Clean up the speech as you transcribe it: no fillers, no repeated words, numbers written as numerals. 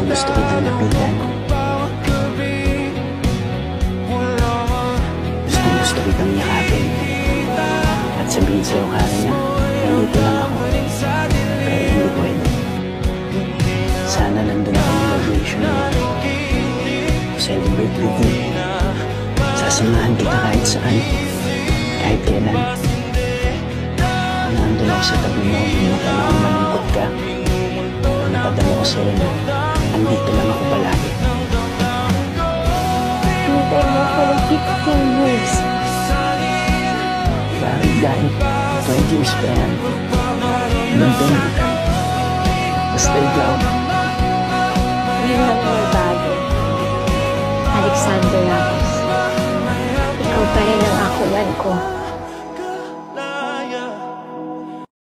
Gusto kitang lapitan. Gusto kitang yakapin. At sabihin sa'yo, Karen, na nandito lang ako. Pero hindi pwede. Sana nandun ako ng graduation mo. Celebrate with you. Sasamahan kita kahit saan. Kahit kailan. Nandun ako sa tabi mo nung panahon malungkot ka. Napadala ko sa'yo na andito lang ako palagi. Hintay mo ako ng 15 years. Dahil 20 years pa yan. Nandun kita. Basta ikaw. Ngayon lang nagbago. Alexander Ramos. Ikaw pa rin ang akuan ko.